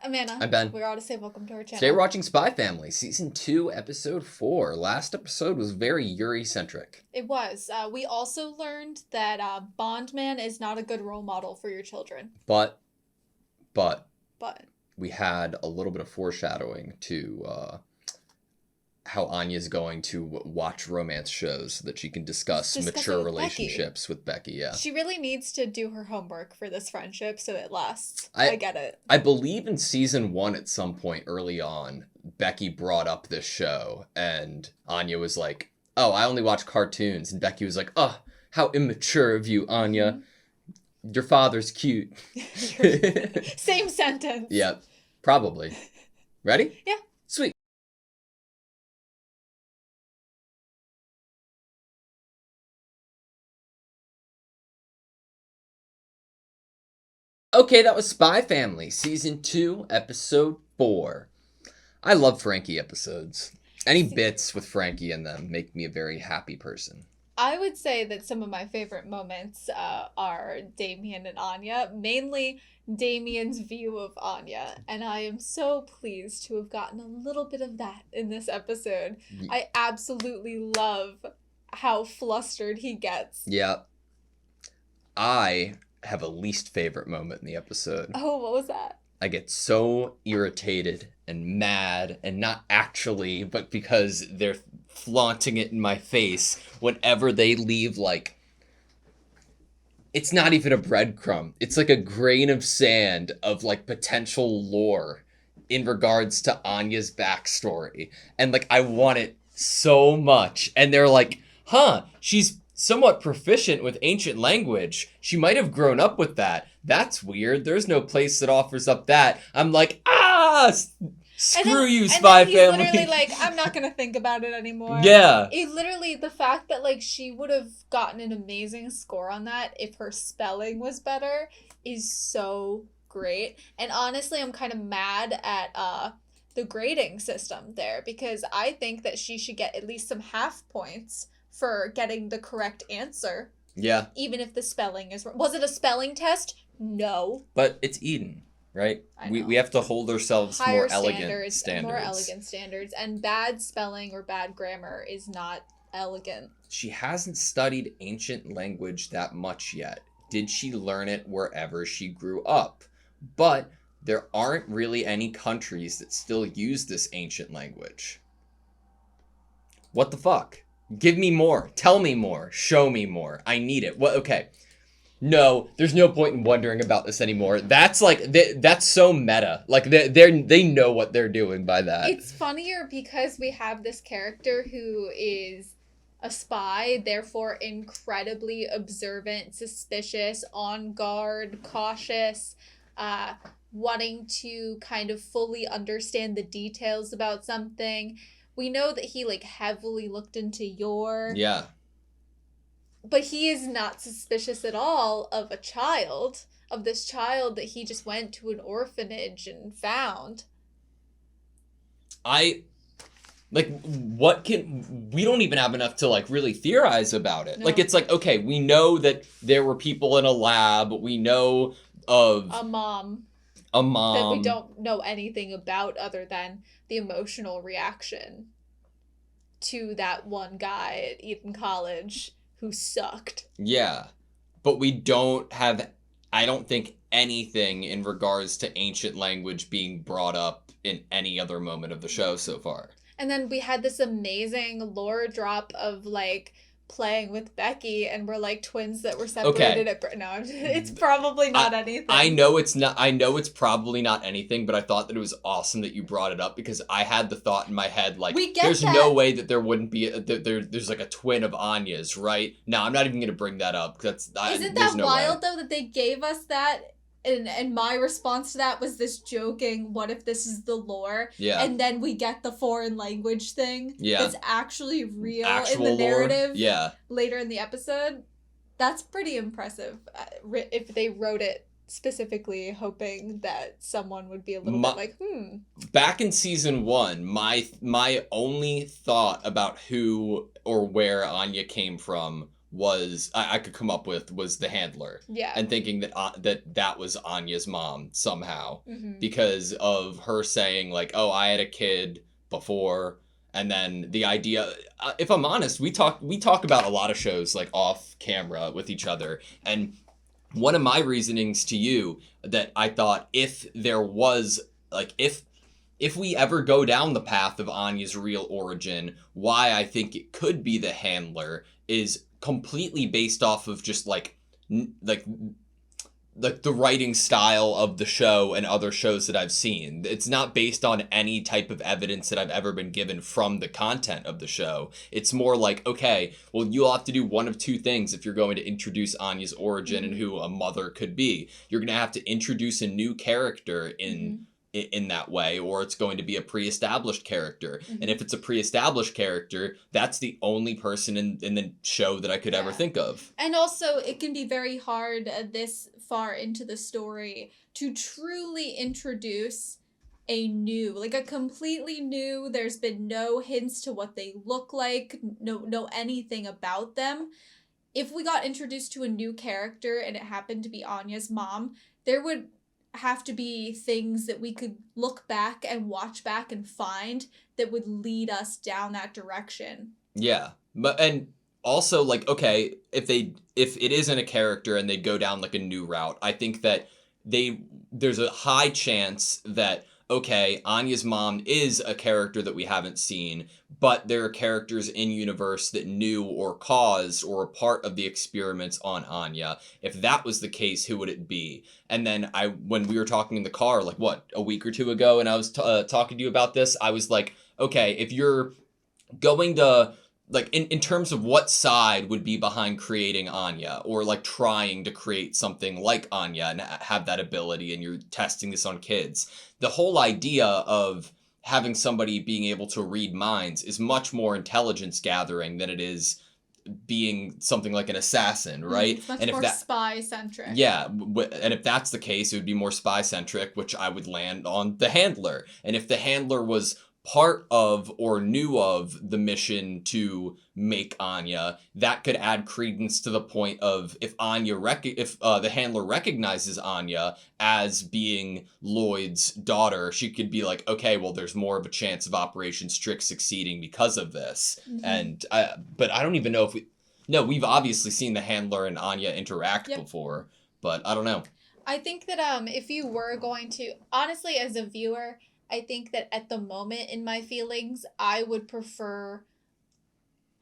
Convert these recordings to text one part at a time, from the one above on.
I'm Anna. I'm Ben. We're AutoSave. Welcome to our channel. Today we're watching Spy Family, Season 2, Episode 4. Last episode was very Yuri-centric. It was. We also learned that Bondman is not a good role model for your children. But we had a little bit of foreshadowing to how Anya's going to watch romance shows so that she can discuss mature relationships with Becky. Yeah, she really needs to do her homework for this friendship so it lasts. I get it. I believe in Season 1 at some point early on, Becky brought up this show and Anya was like, oh, I only watch cartoons. And Becky was like, oh, how immature of you, Anya. Mm-hmm. Your father's cute. Same sentence. Yep, probably. Ready? Yeah. Sweet. Okay, that was Spy Family, Season 2, Episode 4. I love Frankie episodes. Any bits with Frankie in them make me a very happy person. I would say that some of my favorite moments are Damien and Anya, mainly Damien's view of Anya, and I am so pleased to have gotten a little bit of that in this episode. I absolutely love how flustered he gets. Yeah. I have a least favorite moment in the episode. Oh, what was that? I get so irritated and mad, and not actually, but because they're flaunting it in my face whenever they leave, like, it's not even a breadcrumb. It's like a grain of sand of, like, potential lore in regards to Anya's backstory. And, like, I want it so much. And they're like, huh, she's somewhat proficient with ancient language. She might have grown up with that. That's weird. There's no place that offers up that. I'm like, screw you, Spy Family. And he's literally like, I'm not going to think about it anymore. Yeah. It literally, the fact that, like, she would have gotten an amazing score on that if her spelling was better is so great. And honestly, I'm kind of mad at the grading system there, because I think that she should get at least some half points for getting the correct answer. Yeah. Even if the spelling is wrong. Was it a spelling test? No. But it's Eden, right? We have to hold ourselves higher more elegant standards. More elegant standards. And bad spelling or bad grammar is not elegant. She hasn't studied ancient language that much yet. Did she learn it wherever she grew up? But there aren't really any countries that still use this ancient language. What the fuck? Give me more. Tell me more. Show me more. I need it. What? Okay. No, there's no point in wondering about this anymore. That's like, that's so meta. Like, they know what they're doing by that. It's funnier because we have this character who is a spy, therefore incredibly observant, suspicious, on guard, cautious, wanting to kind of fully understand the details about something. We know that he, like, heavily looked into Yor. Yeah. But he is not suspicious at all of a child, of this child that he just went to an orphanage and found. We don't even have enough to, like, really theorize about it. No. Like, it's like, okay, we know that there were people in a lab. We know of a mom that we don't know anything about other than the emotional reaction to that one guy at Eton College who sucked. Yeah, but we don't have, I don't think, anything in regards to ancient language being brought up in any other moment of the show so far. And then we had this amazing lore drop of, like, playing with Becky, and we're like twins that were separated at birth. No, it's probably not anything. I know it's probably not anything, but I thought that it was awesome that you brought it up, because I had the thought in my head, like, there's no way that there wouldn't be there's like a twin of Anya's, right? No, I'm not even gonna bring that up, because isn't that wild though that they gave us that? And my response to that was this joking, what if this is the lore? Yeah. And then we get the foreign language thing. Yeah. That's actually real in the narrative. Lore? Yeah. Later in the episode. That's pretty impressive. If they wrote it specifically hoping that someone would be a little bit like, Back in Season 1, my only thought about who or where Anya came from was I could come up with was the handler. Yeah. And thinking that was Anya's mom somehow, Mm-hmm. because of her saying like, "Oh, I had a kid before." And then the idea, if I'm honest, we talk about a lot of shows like off camera with each other, and one of my reasonings to you that I thought, if there was like if we ever go down the path of Anya's real origin, why I think it could be the handler is completely based off of just like the writing style of the show and other shows that I've seen. It's not based on any type of evidence that I've ever been given from the content of the show. It's more like, okay, well, you'll have to do one of two things if you're going to introduce Anya's origin and who a mother could be. You're going to have to introduce a new character in that way, or it's going to be a pre-established character. And if it's a pre-established character, that's the only person in the show that I could ever think of. And also, it can be very hard this far into the story to truly introduce a completely new, there's been no hints to what they look like, no anything about them. If we got introduced to a new character and it happened to be Anya's mom, there would have to be things that we could look back and watch back and find that would lead us down that direction. Yeah. And also, like, okay, if it isn't a character and they go down like a new route, I think that there's a high chance that, okay, Anya's mom is a character that we haven't seen, but there are characters in universe that knew or caused or were part of the experiments on Anya. If that was the case, who would it be? And then when we were talking in the car, like a week or two ago, and I was talking to you about this, I was like, okay, if you're going to, like, in terms of what side would be behind creating Anya, or like trying to create something like Anya and have that ability, and you're testing this on kids, the whole idea of having somebody being able to read minds is much more intelligence gathering than it is being something like an assassin, right? It's much and more if that spy centric. Yeah, and if that's the case, it would be more spy centric, which I would land on the handler. And if the handler was part of or knew of the mission to make Anya, that could add credence to the point of, if the handler recognizes Anya as being Lloyd's daughter, she could be like, okay, well, there's more of a chance of Operation Strix succeeding because of this. But I don't even know if we've obviously seen the handler and Anya interact before, but I don't know. I think that if you were going to, honestly, as a viewer, I think that at the moment in my feelings, I would prefer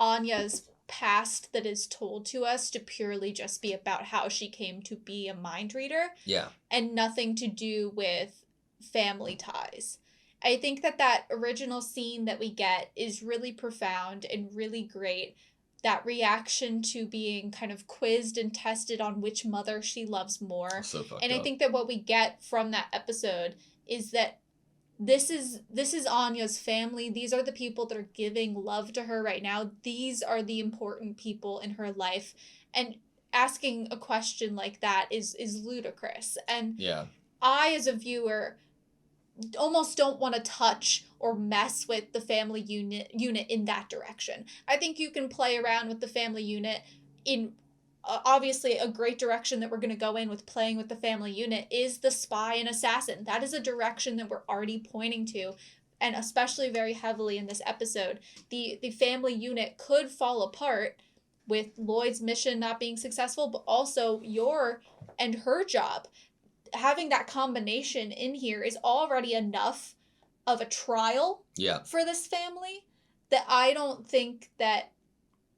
Anya's past that is told to us to purely just be about how she came to be a mind reader. Yeah. And nothing to do with family ties. I think that original scene that we get is really profound and really great. That reaction to being kind of quizzed and tested on which mother she loves more. So fucked and I up. think that what we get from that episode is that this is Anya's family. These are the people that are giving love to her right now. These are the important people in her life. And asking a question like that is ludicrous. And I, as a viewer, almost don't want to touch or mess with the family unit in that direction. I think you can play around with the family unit in obviously a great direction that we're going to go in with playing with the family unit is the spy and assassin. That is a direction that we're already pointing to, and especially very heavily in this episode. The family unit could fall apart with Lloyd's mission not being successful, but also your and her job. Having that combination in here is already enough of a trial for this family that I don't think that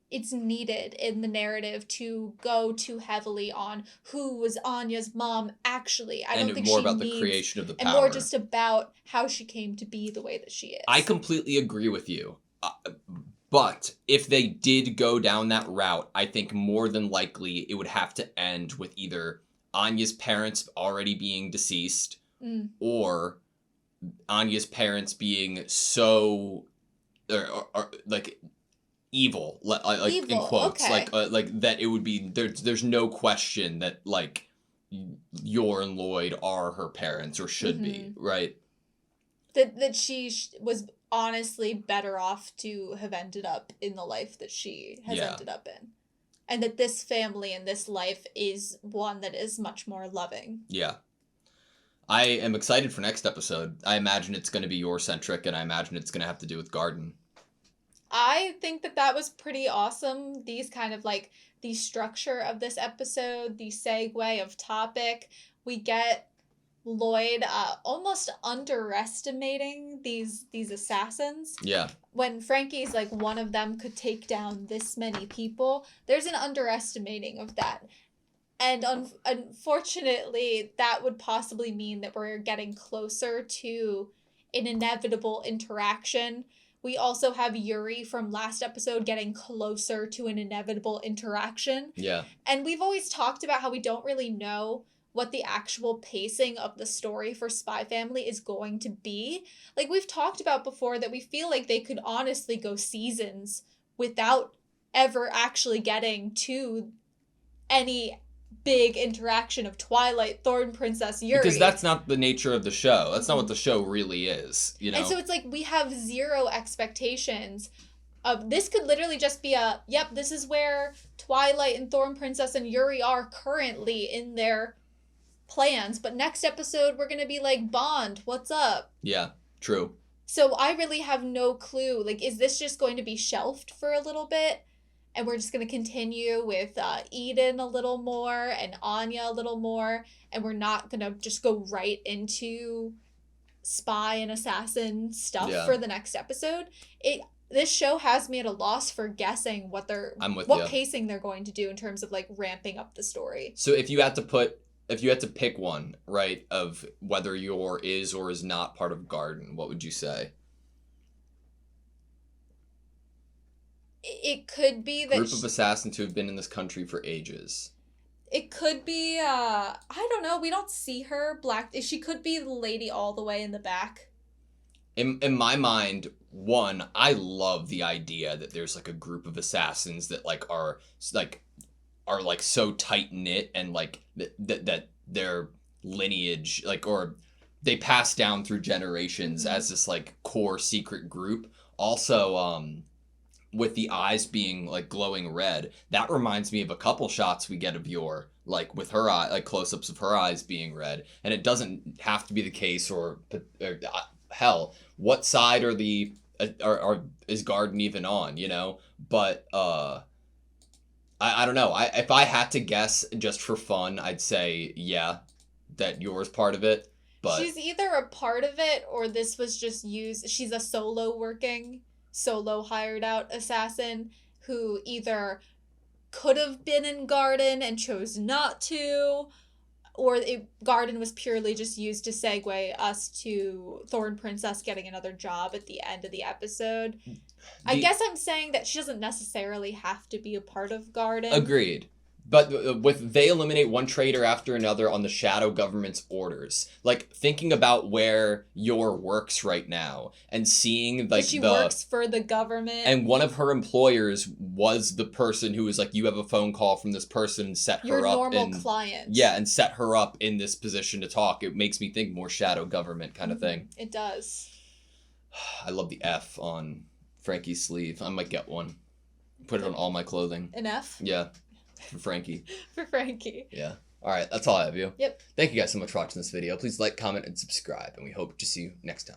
it's needed in the narrative to go too heavily on who was Anya's mom actually. I don't think more she about needs, the creation of the power. And more just about how she came to be the way that she is. I completely agree with you. But if they did go down that route, I think more than likely it would have to end with either Anya's parents already being deceased or Anya's parents being so or like evil, like evil, in quotes, okay. like that it would be there's no question that like Yor and Lloyd are her parents or should be, right? That she was honestly better off to have ended up in the life that she has ended up in. and that this family and this life is one that is much more loving. Yeah. I am excited for next episode. I imagine it's going to be your centric, and I imagine it's going to have to do with garden. I think that that was pretty awesome. These kind of like the structure of this episode, the segue of topic. We get Lloyd almost underestimating these assassins. Yeah. When Frankie's like one of them could take down this many people, there's an underestimating of that. And unfortunately, that would possibly mean that we're getting closer to an inevitable interaction. We also have Yuri from last episode getting closer to an inevitable interaction. Yeah. And we've always talked about how we don't really know what the actual pacing of the story for Spy Family is going to be. Like we've talked about before that we feel like they could honestly go seasons without ever actually getting to any big interaction of Twilight, Thorn Princess, Yuri. Because that's not the nature of the show. That's not what the show really is, you know? And so it's like we have zero expectations of this could literally just be a, yep, this is where Twilight and Thorn Princess and Yuri are currently in their plans. But next episode, we're going to be like, Bond, what's up? Yeah, true. So I really have no clue. Like, is this just going to be shelved for a little bit? And we're just going to continue with Eden a little more and Anya a little more. And we're not going to just go right into spy and assassin stuff for the next episode. This show has me at a loss for guessing what pacing they're going to do in terms of like ramping up the story. So if you had to pick one, right, of whether your is or is not part of Garden, what would you say? It could be that group of assassins who have been in this country for ages. It could be I don't know, we don't see her. She could be the lady all the way in the back. In my mind, one, I love the idea that there's like a group of assassins that like are so tight knit and like that their lineage like or they pass down through generations as this like core secret group. Also, with the eyes being like glowing red, that reminds me of a couple shots we get of Yor, like with her eye, like close-ups of her eyes being red. And it doesn't have to be the case, or hell, what side are is Garden even on, you know? But I don't know. If I had to guess just for fun, I'd say that Yor's part of it. But she's either a part of it or this was just used. She's a solo hired out assassin who either could have been in Garden and chose not to, or Garden was purely just used to segue us to Thorn Princess getting another job at the end of the episode. I guess I'm saying that she doesn't necessarily have to be a part of Garden. Agreed. But they eliminate one traitor after another on the shadow government's orders. Like, thinking about where Yor works right now and seeing, like, she works for the government. And one of her employers was the person who was like, you have a phone call from this person and set her up. Your normal client. Yeah, and set her up in this position to talk. It makes me think more shadow government kind of thing. It does. I love the F on Frankie's sleeve. I might get one. Put it on all my clothing. An F? Yeah. For Frankie. For Frankie. Yeah. All right. That's all I have you. Yep. Thank you guys so much for watching this video. Please like, comment, and subscribe. And we hope to see you next time.